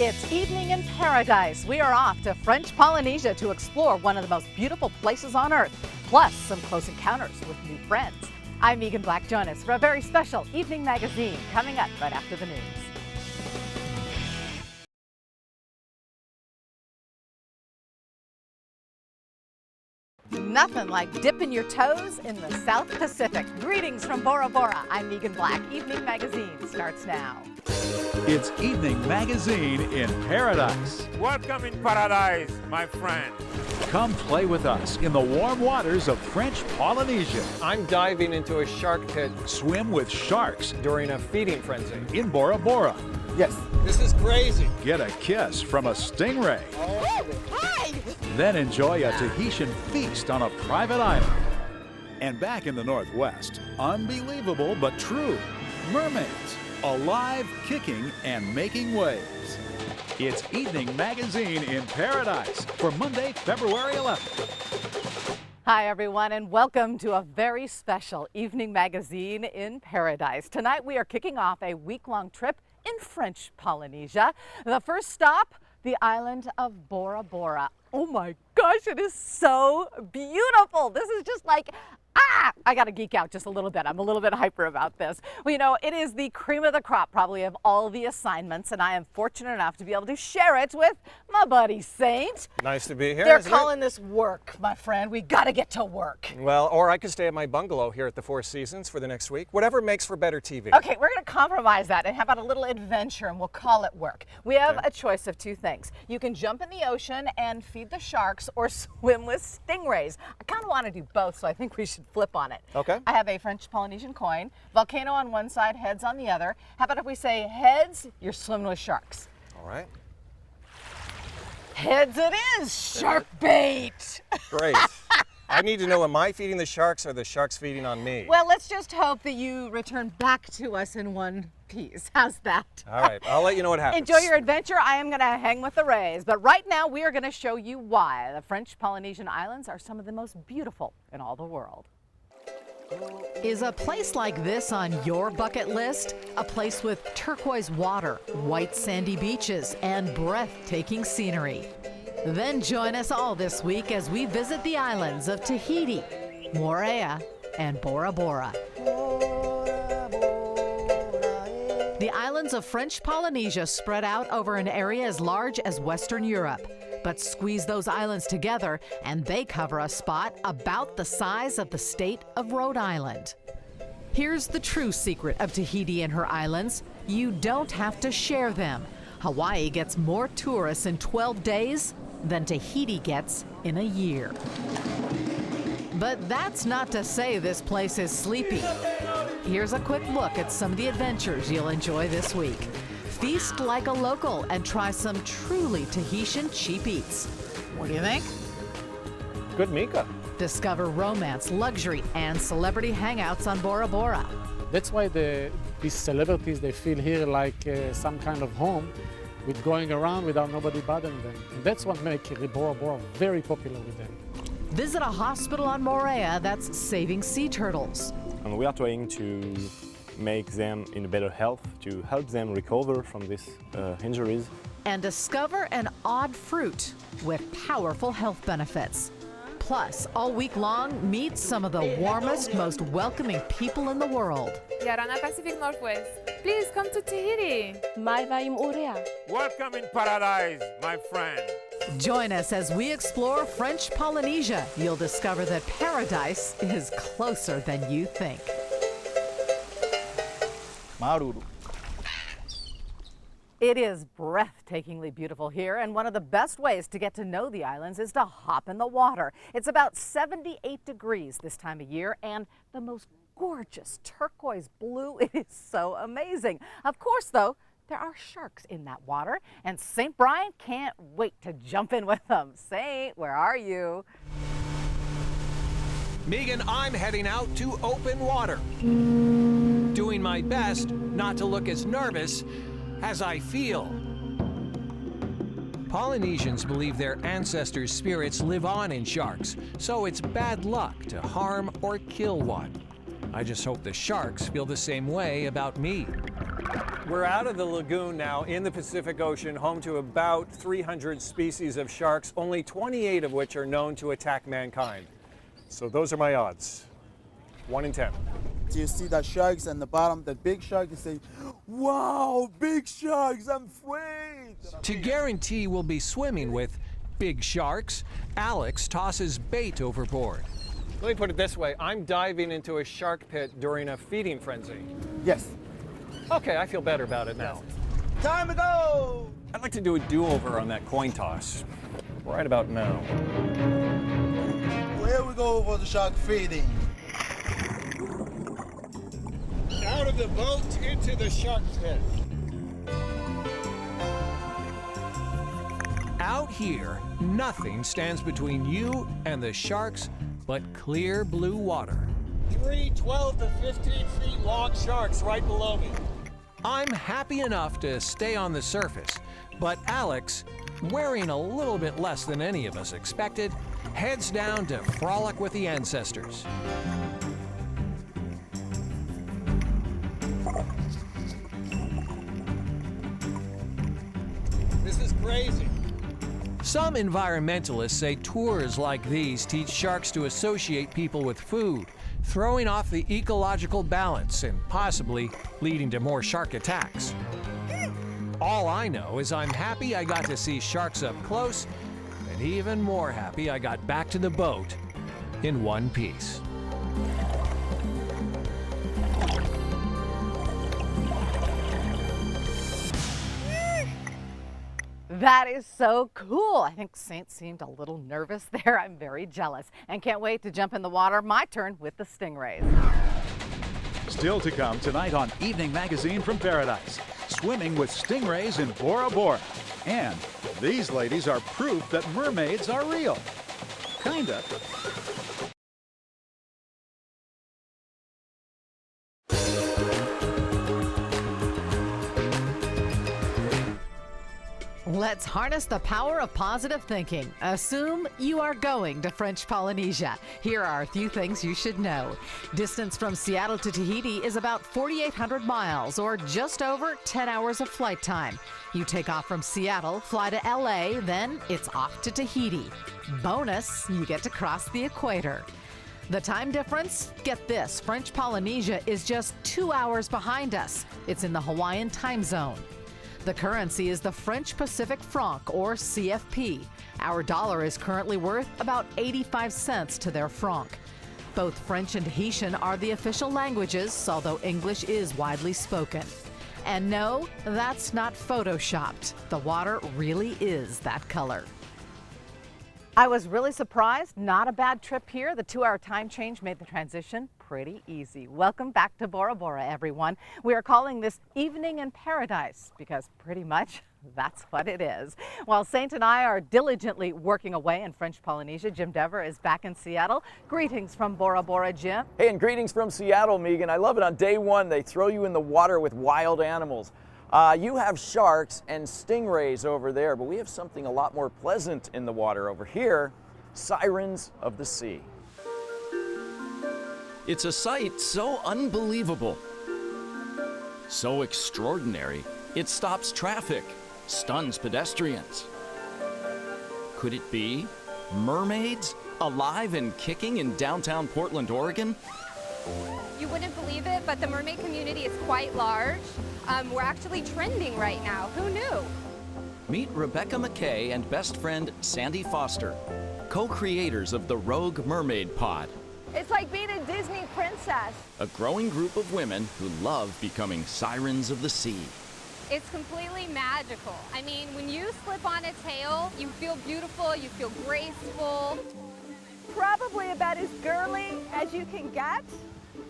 It's evening in paradise. We are off to French Polynesia to explore one of the most beautiful places on Earth, plus some close encounters with new friends. I'm Megan Black-Jonas for a very special evening magazine coming up right after the news. Nothing like dipping your toes in the South Pacific. Greetings from Bora Bora. I'm Megan Black. Evening Magazine starts now. It's Evening Magazine in Paradise. Welcome in paradise, my friend. Come play with us in the warm waters of French Polynesia. I'm diving into a shark pit Swim with sharks during a feeding frenzy. in Bora Bora. Yes, this is crazy. Get a kiss from a stingray. Hi! Then enjoy a Tahitian feast on a private island. And back in the Northwest, unbelievable but true, mermaids, alive, kicking, and making waves. It's Evening Magazine in Paradise for Monday, February 11th. Hi, everyone, and welcome to a very special Evening Magazine in Paradise. Tonight, we are kicking off a week-long trip in French Polynesia. The first stop, the island of Bora Bora. Oh my gosh, it is so beautiful. This is just like, I gotta geek out just a little bit. I'm a little bit hyper about this. Well, you know, it is the cream of the crop probably of all the assignments, and I am fortunate enough to be able to share it with my buddy Saint. Nice to be here. They're calling this work, my friend. We gotta get to work. Well, or I could stay at my bungalow here at the Four Seasons for the next week. Whatever makes for better TV. Okay, we're gonna compromise that and have a little adventure, and we'll call it work. We have a choice of two things. You can jump in the ocean and feed the sharks or swim with stingrays. I kind of want to do both, so I think we should flip on it. Okay. I have a French Polynesian coin, volcano on one side, heads on the other. How about if we say heads, you're swimming with sharks? All right. Heads it is, shark bait. Great. I need to know, am I feeding the sharks or the sharks feeding on me? Well, let's just hope that you return back to us in one piece. How's that? All right, I'll let you know what happens. Enjoy your adventure. I am going to hang with the rays. But right now, we are going to show you why the French Polynesian Islands are some of the most beautiful in all the world. Is a place like this on your bucket list? A place with turquoise water, white sandy beaches, and breathtaking scenery. Then join us all this week as we visit the islands of Tahiti, Moorea and Bora Bora. The islands of French Polynesia spread out over an area as large as Western Europe. But squeeze those islands together and they cover a spot about the size of the state of Rhode Island. Here's the true secret of Tahiti and her islands. You don't have to share them. Hawaii gets more tourists in 12 days than Tahiti gets in a year. But that's not to say this place is sleepy. Here's a quick look at some of the adventures you'll enjoy this week. Feast like a local and try some truly Tahitian cheap eats. What do you think? Good Mika. Discover romance, luxury, and celebrity hangouts on Bora Bora. That's why these celebrities, they feel here like some kind of home with going around without nobody bothering them. And that's what makes Bora Bora very popular with them. Visit a hospital on Moorea that's saving sea turtles. And we are trying to make them in better health, to help them recover from these injuries. And discover an odd fruit with powerful health benefits. Plus, all week long, meet some of the warmest, most welcoming people in the world. Yarana Pacific Northwest. Please come to Tahiti. Welcome in paradise, my friend. Join us as we explore French Polynesia. You'll discover that paradise is closer than you think. Maruru. It is breathtakingly beautiful here, and one of the best ways to get to know the islands is to hop in the water. It's about 78 degrees this time of year, and the most gorgeous turquoise blue. It is so amazing. Of course, though, there are sharks in that water, and St. Brian can't wait to jump in with them. Saint, where are you? Megan, I'm heading out to open water. Doing my best not to look as nervous as I feel. Polynesians believe their ancestors' spirits live on in sharks, so it's bad luck to harm or kill one. I just hope the sharks feel the same way about me. We're out of the lagoon now in the Pacific Ocean, home to about 300 species of sharks, only 28 of which are known to attack mankind. So those are my odds. 1 in 10. You see the sharks on the bottom, the big shark, you say, wow, big sharks, I'm afraid. To guarantee we'll be swimming with big sharks, Alex tosses bait overboard. Let me put it this way, I'm diving into a shark pit during a feeding frenzy. Yes. Okay, I feel better about it now. Time to go! I'd like to do a do-over on that coin toss right about now. Here we go for the shark feeding. Out of the boat into the shark pit. Out here, nothing stands between you and the sharks but clear blue water. 3 12 to 15 feet long sharks right below me. I'm happy enough to stay on the surface, but Alex, wearing a little bit less than any of us expected, heads down to frolic with the ancestors. This is crazy. Some environmentalists say tours like these teach sharks to associate people with food, throwing off the ecological balance and possibly leading to more shark attacks. All I know is I'm happy I got to see sharks up close, and even more happy I got back to the boat in one piece. That is so cool. I think Saint seemed a little nervous there. I'm very jealous and can't wait to jump in the water. My turn with the stingrays. Still to come tonight on Evening Magazine from Paradise. Swimming with stingrays in Bora Bora. And these ladies are proof that mermaids are real. Kinda. Let's harness the power of positive thinking. Assume you are going to French Polynesia. Here are a few things you should know. Distance from Seattle to Tahiti is about 4,800 miles, or just over 10 hours of flight time. You take off from Seattle, fly to LA, then it's off to Tahiti. Bonus, you get to cross the equator. The time difference? Get this, French Polynesia is just 2 hours behind us. It's in the Hawaiian time zone. The currency is the French Pacific franc, or CFP. Our dollar is currently worth about 85 cents to their franc. Both French and Tahitian are the official languages, although English is widely spoken. And no, that's not photoshopped. The water really is that color. I was really surprised. Not a bad trip here. The 2-hour time change made the transition pretty easy. Welcome back to Bora Bora, everyone. We are calling this Evening in Paradise because pretty much that's what it is. While Saint and I are diligently working away in French Polynesia, Jim Dever is back in Seattle. Greetings from Bora Bora, Jim. Hey, and greetings from Seattle, Megan. I love it. On day one, they throw you in the water with wild animals. You have sharks and stingrays over there, but we have something a lot more pleasant in the water over here, sirens of the sea. It's a sight so unbelievable, so extraordinary, it stops traffic, stuns pedestrians. Could it be mermaids alive and kicking in downtown Portland, Oregon? You wouldn't believe it, but the mermaid community is quite large. We're actually trending right now. Who knew? Meet Rebecca McKay and best friend Sandy Foster, co-creators of the Rogue Mermaid Pod. It's like being a Disney princess. A growing group of women who love becoming sirens of the sea. It's completely magical. I mean, when you slip on a tail, you feel beautiful, you feel graceful. Probably about as girly as you can get,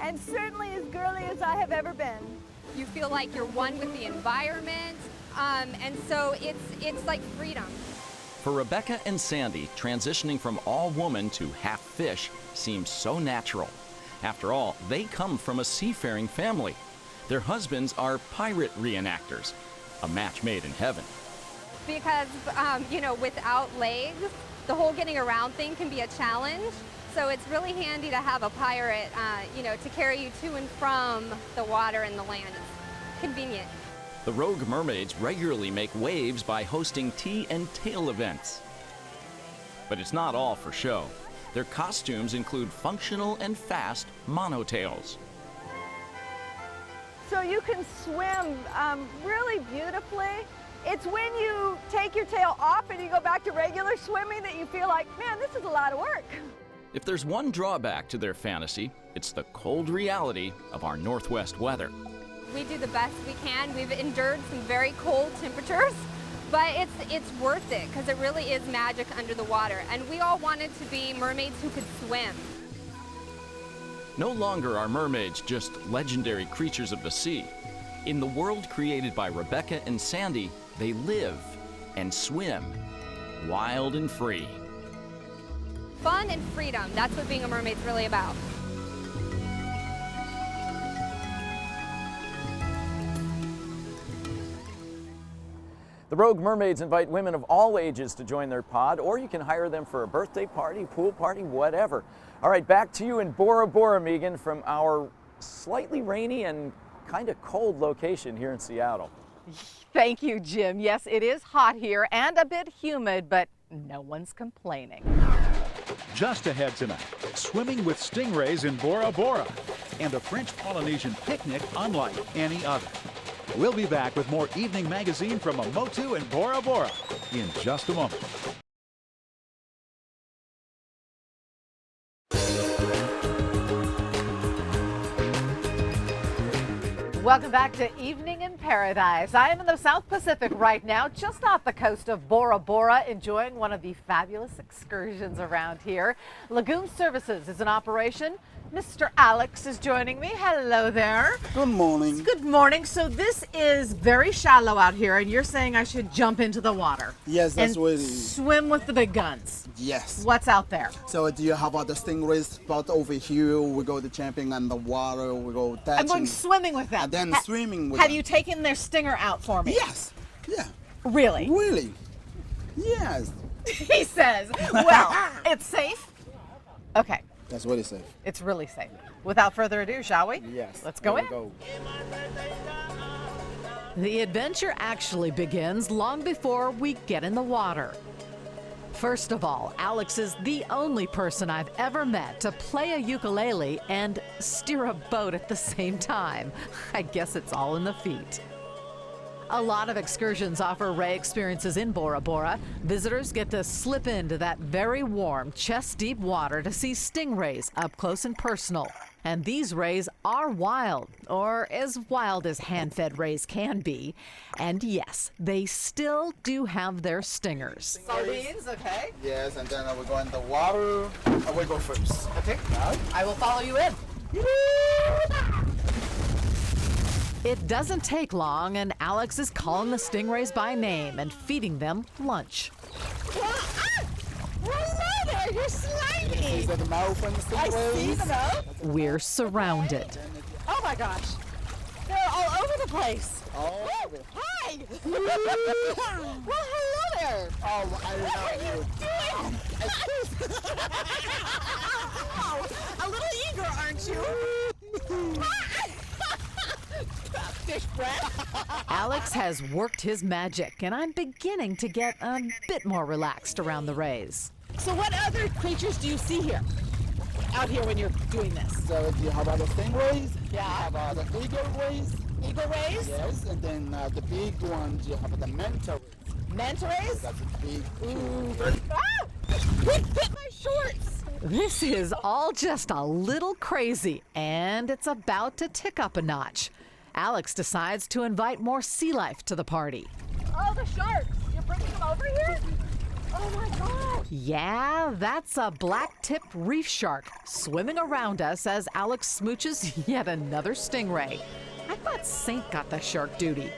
and certainly as girly as I have ever been. You feel like you're one with the environment, and so it's like freedom. For Rebecca and Sandy, transitioning from all woman to half fish seems so natural. After all, they come from a seafaring family. Their husbands are pirate reenactors, a match made in heaven. Because, you know, without legs, the whole getting around thing can be a challenge. So it's really handy to have a pirate, you know, to carry you to and from the water and the land. It's convenient. The Rogue Mermaids regularly make waves by hosting tea and tail events. But it's not all for show. Their costumes include functional and fast monotails. So you can swim really beautifully. It's when you take your tail off and you go back to regular swimming that you feel like, man, this is a lot of work. If there's one drawback to their fantasy, it's the cold reality of our Northwest weather. We do the best we can. We've endured some very cold temperatures, but it's worth it because it really is magic under the water. And we all wanted to be mermaids who could swim. No longer are mermaids just legendary creatures of the sea. In the world created by Rebecca and Sandy, they live and swim, wild and free. Fun and freedom, that's what being a mermaid's really about. The Rogue Mermaids invite women of all ages to join their pod, or you can hire them for a birthday party, pool party, whatever. All right, back to you in Bora Bora, Megan, from our slightly rainy and kind of cold location here in Seattle. Thank you, Jim. Yes, it is hot here and a bit humid, but no one's complaining. Just ahead tonight, swimming with stingrays in Bora Bora and a French Polynesian picnic unlike any other. We'll be back with more Evening Magazine from Moorea and Bora Bora in just a moment. Welcome back to Evening in Paradise. I am in the South Pacific right now, just off the coast of Bora Bora, enjoying one of the fabulous excursions around here. Lagoon Services is in operation. Mr. Alex is joining me. Hello there. Good morning. Good morning. So this is very shallow out here, and you're saying I should jump into the water. Yes, that's and what it is. Swim with the big guns. Yes. What's out there? So do you have the stingray spot over here? We go to jumping on the water. We go touching. I'm going swimming with them. And then swimming with Have them. you taken their stinger out for me? Yes. Yeah. Really? Really? Yes. He says. Well, it's safe. Okay. That's what it says. It's really safe. Without further ado, shall we? Yes. Let's go in. Go. The adventure actually begins long before we get in the water. First of all, Alex is the only person I've ever met to play a ukulele and steer a boat at the same time. I guess it's all in the feet. A lot of excursions offer ray experiences in Bora Bora. Visitors get to slip into that very warm, chest-deep water to see stingrays up close and personal. And these rays are wild, or as wild as hand-fed rays can be. And yes, they still do have their stingers. Sardines, okay. Yes, and then we go in the water. I will go first. Okay. I will follow you in. It doesn't take long, and Alex is calling the stingrays by name and feeding them lunch. Hello there, you're slimy. Is that the mouth on the I stingrays? see the mouth. We're surrounded. Oh my gosh. They're all over the place. Oh, Hi. Well, hello there. oh, I What are love you you. doing? Oh, a little eager, aren't you? Fish breath. Alex has worked his magic, and I'm beginning to get a bit more relaxed around the rays. So what other creatures do you see here? Out here when you're doing this? So do you have the stingrays? Yeah. Have the eagle rays? Eagle rays? Yes, and then the big ones, you have the manta rays. Manta rays? That's a big. Ah! Quick, hit my shorts! This is all just a little crazy, and it's about to tick up a notch. Alex decides to invite more sea life to the party. Oh, the sharks! You're bringing them over here? Oh my gosh! Yeah, that's a black-tipped reef shark swimming around us as Alex smooches yet another stingray. I thought Saint got the shark duty.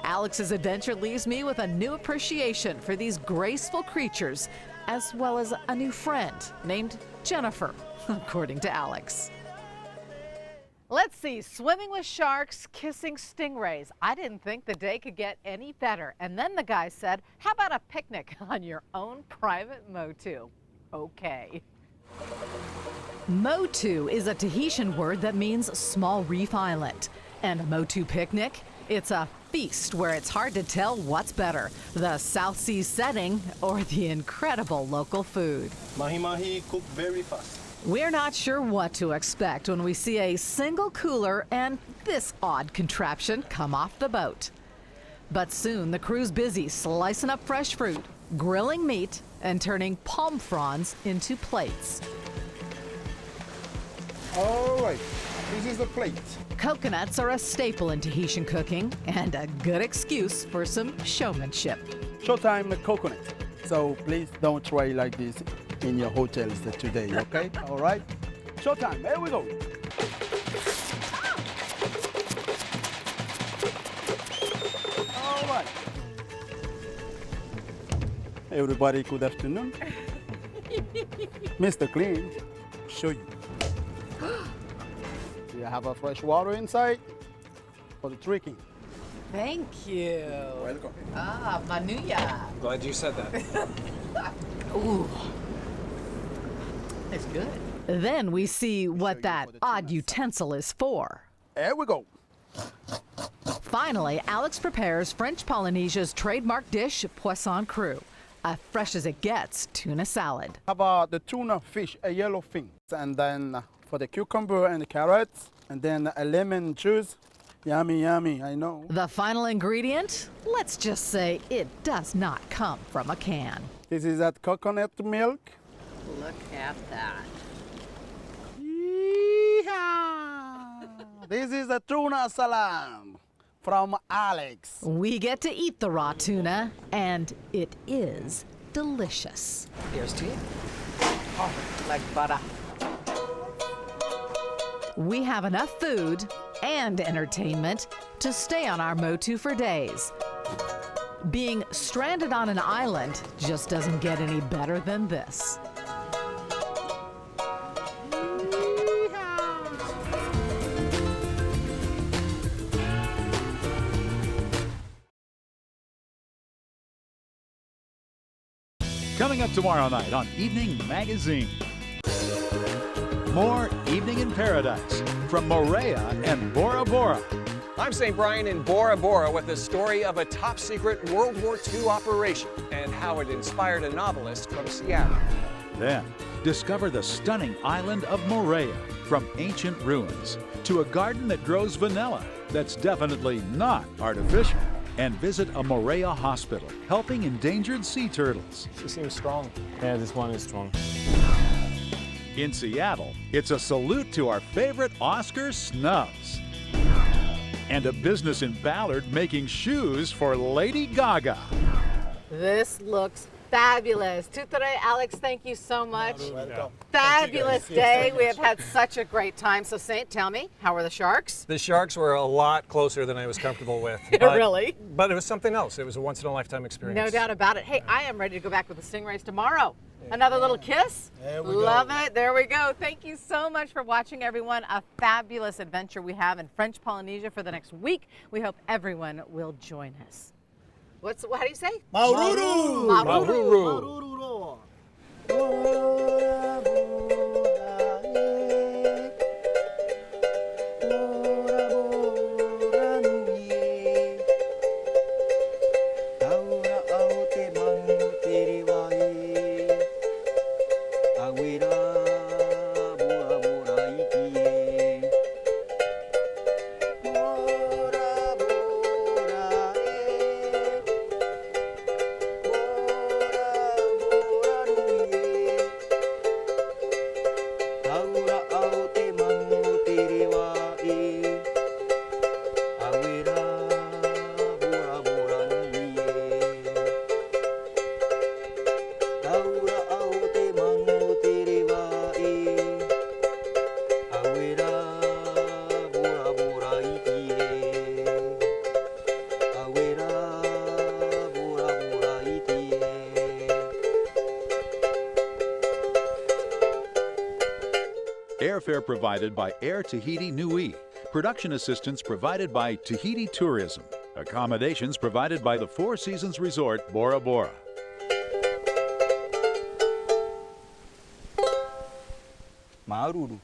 Alex's adventure leaves me with a new appreciation for these graceful creatures, as well as a new friend named Jennifer, according to Alex. Let's see, swimming with sharks, kissing stingrays. I didn't think the day could get any better. And then the guy said, how about a picnic on your own private motu? Okay. Motu is a Tahitian word that means small reef island. And a Motu picnic? It's a feast where it's hard to tell what's better, the South Sea setting or the incredible local food. Mahi-mahi cook very fast. We're not sure what to expect when we see a single cooler and this odd contraption come off the boat. But soon the crew's busy slicing up fresh fruit, grilling meat, and turning palm fronds into plates. All right, this is the plate. Coconuts are a staple in Tahitian cooking and a good excuse for some showmanship. Showtime the coconut. So please don't try like this in your hotels today, okay? All right? Showtime, here we go. All right. Everybody, good afternoon. Mr. Clean, show you. You have a fresh water inside for the drinking. Thank you. Welcome. Ah, manuya. Glad you said that. Ooh. It's good. Then we see what that odd utensil is for. There we go. Finally, Alex prepares French Polynesia's trademark dish, poisson cru, a fresh as it gets tuna salad. How about the tuna fish, a yellow fin, and then for the cucumber and the carrots, and then a lemon juice. Yummy, yummy, I know. The final ingredient? Let's just say it does not come from a can. This is that coconut milk. Look at that. Yeehaw! This is the tuna salad from Alex. We get to eat the raw tuna, and it is delicious. Here's to you. Oh, like butter. We have enough food and entertainment to stay on our Motu for days. Being stranded on an island just doesn't get any better than this. Coming up tomorrow night on Evening Magazine. More Evening in Paradise from Moorea and Bora Bora. I'm St. Brian in Bora Bora with the story of a top-secret World War II operation and how it inspired a novelist from Seattle. Then, discover the stunning island of Moorea, from ancient ruins to a garden that grows vanilla that's definitely not artificial. And visit a Moorea hospital, helping endangered sea turtles. She seems strong. Yeah, this one is strong. In Seattle, it's a salute to our favorite Oscar snubs. And a business in Ballard making shoes for Lady Gaga. This looks fabulous. Tutore, Alex, thank you so much. Welcome. Fabulous day. We have had such a great time. So, Saint, tell me, how were the sharks? The sharks were a lot closer than I was comfortable with. Really? But it was something else. It was a once-in-a-lifetime experience. No doubt about it. Hey, I am ready to go back with the stingrays tomorrow. Another little kiss? There we Love go. it. There we go. Thank you so much for watching, everyone. A fabulous adventure we have in French Polynesia for the next week. We hope everyone will join us. How do you say? Maururu! Maururu. Airfare provided by Air Tahiti Nui. Production assistance provided by Tahiti Tourism. Accommodations provided by the Four Seasons Resort, Bora Bora. Maururu.